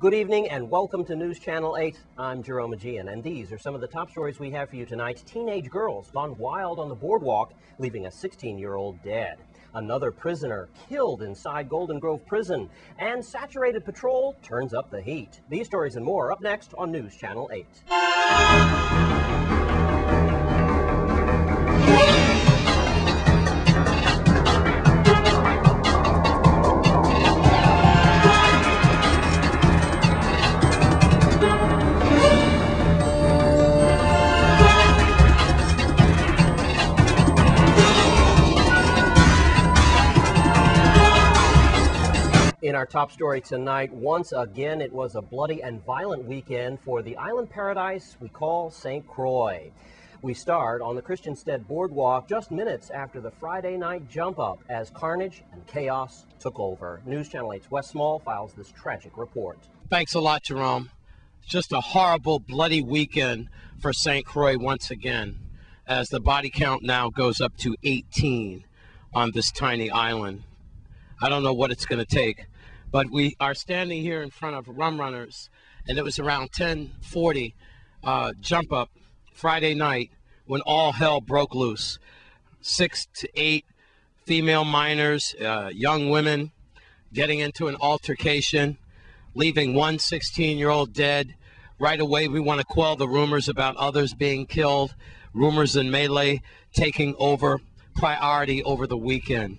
Good evening and welcome to News Channel 8. I'm Jerome Aegean, and these are some of the top stories we have for you tonight. Teenage girls gone wild on the boardwalk, leaving a 16-year-old dead. Another prisoner killed inside Golden Grove Prison, and saturated patrol turns up the heat. These stories and more up next on News Channel 8. In our top story tonight, once again, it was a bloody and violent weekend for the island paradise we call St. Croix. We start on the Christiansted Boardwalk just minutes after the Friday night jump up as carnage and chaos took over. News Channel 8's Wes Small files this tragic report. Thanks a lot, Jerome. Just a horrible, bloody weekend for St. Croix once again, as the body count now goes up to 18 on this tiny island. I don't know what it's going to take, but we are standing here in front of Rum Runners, and it was around 10:40 jump up Friday night when all hell broke loose. 6 to 8 female minors, young women, getting into an altercation, leaving one 16-year-old dead. Right away, we want to quell the rumors about others being killed, rumors in melee taking over priority over the weekend.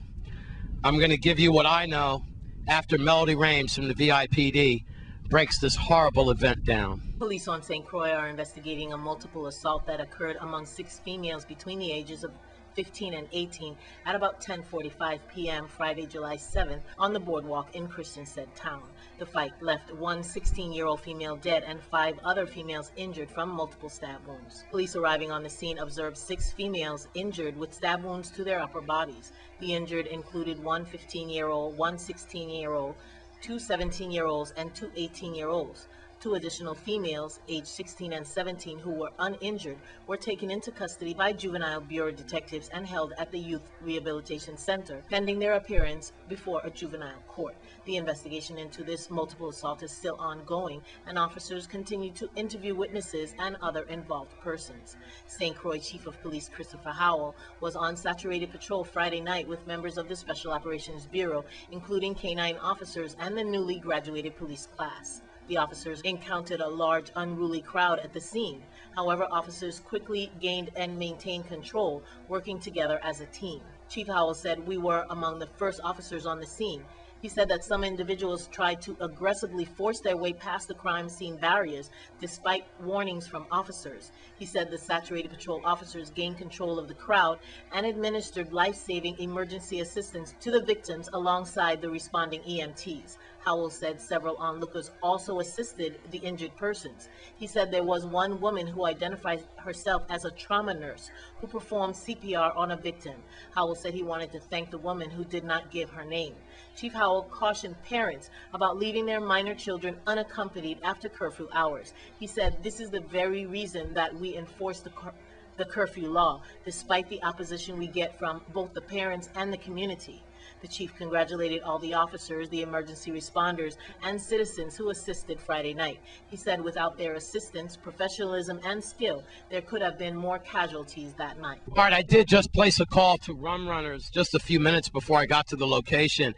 I'm going to give you what I know after Melody Rames from the VIPD breaks this horrible event down. Police on St. Croix are investigating a multiple assault that occurred among 6 females between the ages of 15 and 18 at about 10:45 p.m. Friday, July 7th on the boardwalk in Christiansted Town. The fight left one 16-year-old female dead and 5 other females injured from multiple stab wounds. Police arriving on the scene observed 6 females injured with stab wounds to their upper bodies. The injured included one 15-year-old, one 16-year-old, 2 17-year-olds, and 2 18-year-olds. 2 additional females, aged 16 and 17, who were uninjured, were taken into custody by Juvenile Bureau detectives and held at the Youth Rehabilitation Center, pending their appearance before a juvenile court. The investigation into this multiple assault is still ongoing, and officers continue to interview witnesses and other involved persons. St. Croix Chief of Police Christopher Howell was on saturated patrol Friday night with members of the Special Operations Bureau, including K-9 officers and the newly graduated police class. The officers encountered a large, unruly crowd at the scene. However, officers quickly gained and maintained control, working together as a team. Chief Howell said, "We were among the first officers on the scene." He said that some individuals tried to aggressively force their way past the crime scene barriers despite warnings from officers. He said the saturated patrol officers gained control of the crowd and administered life-saving emergency assistance to the victims alongside the responding EMTs. Howell said several onlookers also assisted the injured persons. He said there was one woman who identified herself as a trauma nurse who performed CPR on a victim. Howell said he wanted to thank the woman who did not give her name. Chief Howell cautioned parents about leaving their minor children unaccompanied after curfew hours. He said this is the very reason that we enforce the curfew law, despite the opposition we get from both the parents and the community. The chief congratulated all the officers, the emergency responders, and citizens who assisted Friday night. He said without their assistance, professionalism, and skill, there could have been more casualties that night. All right, I did just place a call to Rum Runners just a few minutes before I got to the location,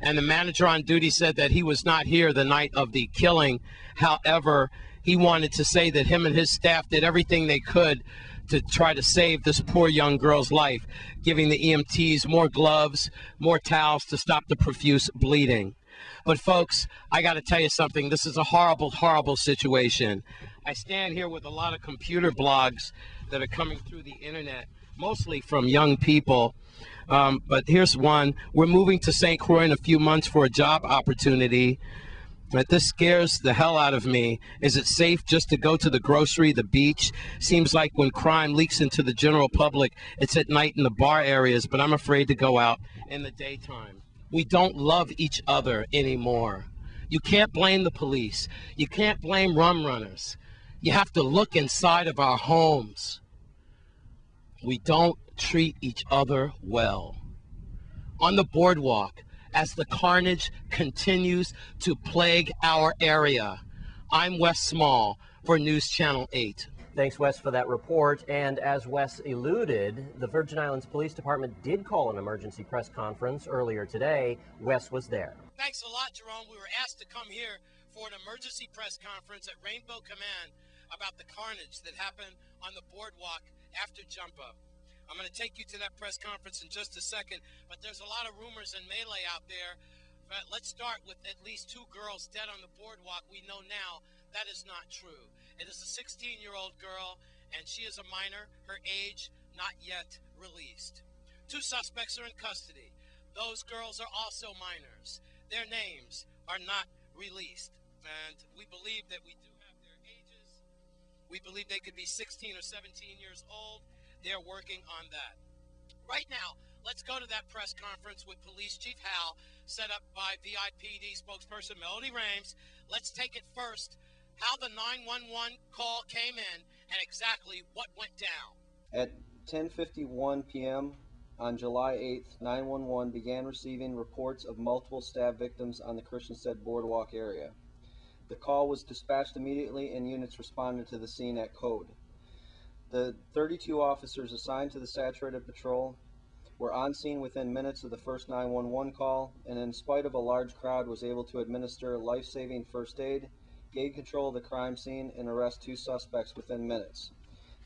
and the manager on duty said that he was not here the night of the killing. However, he wanted to say that him and his staff did everything they could to try to save this poor young girl's life, giving the EMTs more gloves, more towels to stop the profuse bleeding. But folks, I got to tell you something. This is a horrible, horrible situation. I stand here with a lot of computer blogs that are coming through the internet, mostly from young people. But here's one. We're moving to St. Croix in a few months for a job opportunity. But this scares the hell out of me. Is it safe just to go to the grocery, the beach? Seems like when crime leaks into the general public, it's at night in the bar areas, but I'm afraid to go out in the daytime. We don't love each other anymore. You can't blame the police. You can't blame Rum Runners. You have to look inside of our homes. We don't treat each other well. On the boardwalk, as the carnage continues to plague our area. I'm Wes Small for News Channel 8. Thanks, Wes, for that report. And as Wes alluded, the Virgin Islands Police Department did call an emergency press conference earlier today. Wes was there. Thanks a lot, Jerome. We were asked to come here for an emergency press conference at Rainbow Command about the carnage that happened on the boardwalk after jump up. I'm going to take you to that press conference in just a second, but there's a lot of rumors and melee out there. But let's start with at least 2 girls dead on the boardwalk. We know now that is not true. It is a 16-year-old girl, and she is a minor, her age not yet released. 2 suspects are in custody. Those girls are also minors. Their names are not released, and we believe that we do have their ages. We believe they could be 16 or 17 years old. They're working on that. Right now, let's go to that press conference with Police Chief Hal, set up by VIPD spokesperson Melody Rames. Let's take it first, how the 911 call came in and exactly what went down. At 10:51 p.m. on July 8th, 911 began receiving reports of multiple stab victims on the Christiansted Boardwalk area. The call was dispatched immediately and units responded to the scene at code. The 32 officers assigned to the saturated patrol were on scene within minutes of the first 911 call, and in spite of a large crowd was able to administer life-saving first aid, gain control of the crime scene, and arrest 2 suspects within minutes.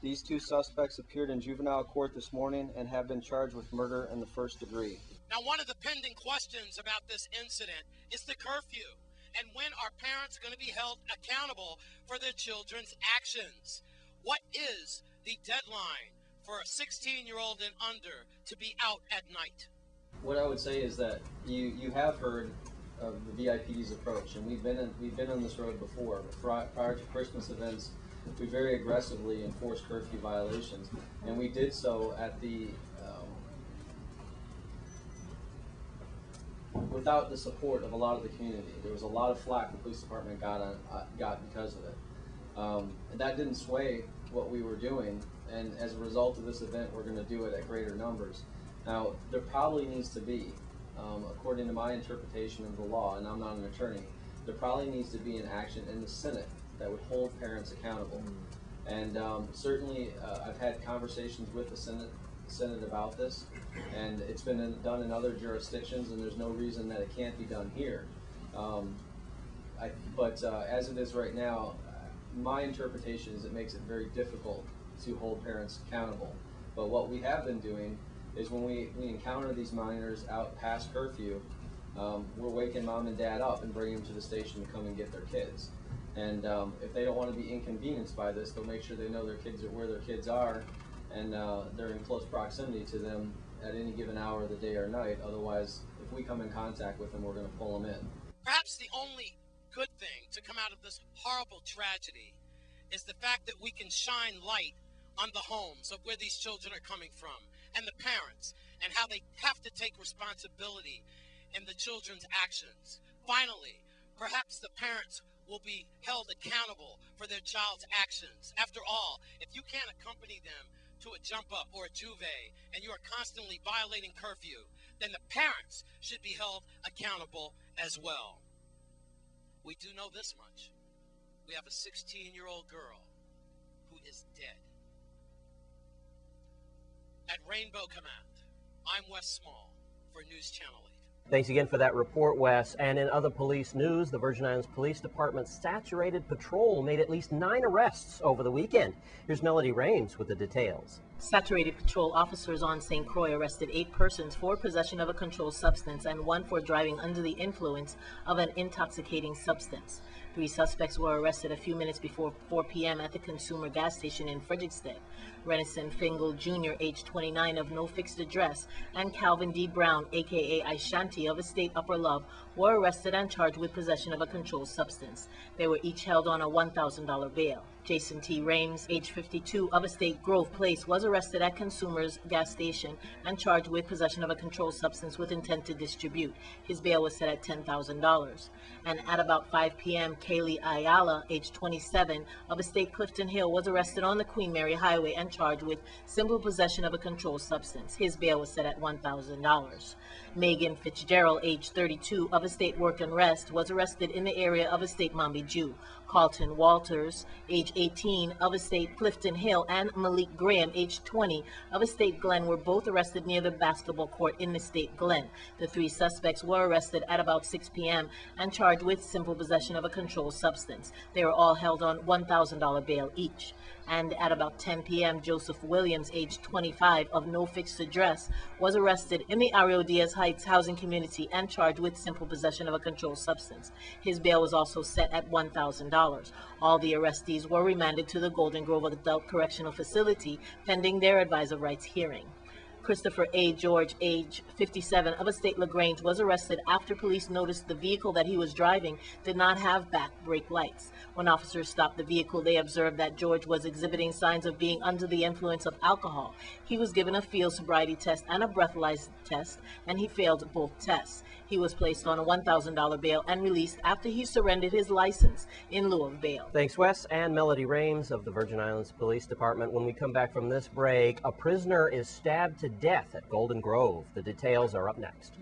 These 2 suspects appeared in juvenile court this morning and have been charged with murder in the 1st degree. Now, one of the pending questions about this incident is the curfew, and when are parents going to be held accountable for their children's actions? What is the deadline for a 16-year-old and under to be out at night? What I would say is that you have heard of the VIPD's approach, and we've been on this road before. Prior to Christmas events, we very aggressively enforced curfew violations, and we did so at the without the support of a lot of the community. There was a lot of flack the police department got because of it. And that didn't sway what we were doing, and as a result of this event, we're going to do it at greater numbers. Now, there probably needs to be, according to my interpretation of the law, and I'm not an attorney, there probably needs to be an action in the Senate that would hold parents accountable. And certainly, I've had conversations with the Senate about this, and it's been done in other jurisdictions, and there's no reason that it can't be done here. But as it is right now, my interpretation is it makes it very difficult to hold parents accountable. But what we have been doing is when we encounter these minors out past curfew, we're waking mom and dad up and bringing them to the station to come and get their kids. And if they don't want to be inconvenienced by this, they'll make sure they know their kids are where their kids are, and they're in close proximity to them at any given hour of the day or night. Otherwise, if we come in contact with them, we're going to pull them in. Perhaps the only good thing to come out of this horrible tragedy is the fact that we can shine light on the homes of where these children are coming from and the parents and how they have to take responsibility in the children's actions. Finally, perhaps the parents will be held accountable for their child's actions. After all, if you can't accompany them to a jump up or a juve and you are constantly violating curfew, then the parents should be held accountable as well. We do know this much. We have a 16-year-old girl who is dead. At Rainbow Command, I'm Wes Small for News Channel 8. Thanks again for that report, Wes. And in other police news, the Virgin Islands Police Department's saturated patrol made at least 9 arrests over the weekend. Here's Melody Rames with the details. Saturated patrol officers on St. Croix arrested 8 persons for possession of a controlled substance and 1 for driving under the influence of an intoxicating substance. 3 suspects were arrested a few minutes before 4 p.m. at the Consumer gas station in Frederiksted. Renison Fingal Jr., age 29, of no fixed address, and Calvin D. Brown, a.k.a. Aishanti, of Estate Upper Love, were arrested and charged with possession of a controlled substance. They were each held on a $1,000 bail. Jason T. Rames, age 52, of Estate Grove Place, was arrested at Consumers Gas Station and charged with possession of a controlled substance with intent to distribute. His bail was set at $10,000. And at about 5 p.m., Kaylee Ayala, age 27, of Estate Clifton Hill, was arrested on the Queen Mary Highway and charged with simple possession of a controlled substance. His bail was set at $1,000. Megan Fitzgerald, age 32, of Estate Work and Rest, was arrested in the area of Estate Mambi Jew. Carlton Walters, age 18, of Estate Clifton Hill, and Malik Graham, age 20, of Estate Glen, were both arrested near the basketball court in Estate Glen. The three suspects were arrested at about 6 p.m. and charged with simple possession of a controlled substance. They were all held on $1,000 bail each. And at about 10 p.m., Joseph Williams, age 25, of no fixed address, was arrested in the Ario Diaz Heights housing community and charged with simple possession of a controlled substance. His bail was also set at $1,000. All the arrestees were remanded to the Golden Grove Adult Correctional Facility pending their advisor rights hearing. Christopher A. George, age 57, of Estate LaGrange, was arrested after police noticed the vehicle that he was driving did not have back brake lights. When officers stopped the vehicle, they observed that George was exhibiting signs of being under the influence of alcohol. He was given a field sobriety test and a breathalyzer test, and he failed both tests. He was placed on a $1,000 bail and released after he surrendered his license in lieu of bail. Thanks, Wes. And Melody Rames of the Virgin Islands Police Department. When we come back from this break, a prisoner is stabbed to death at Golden Grove. The details are up next.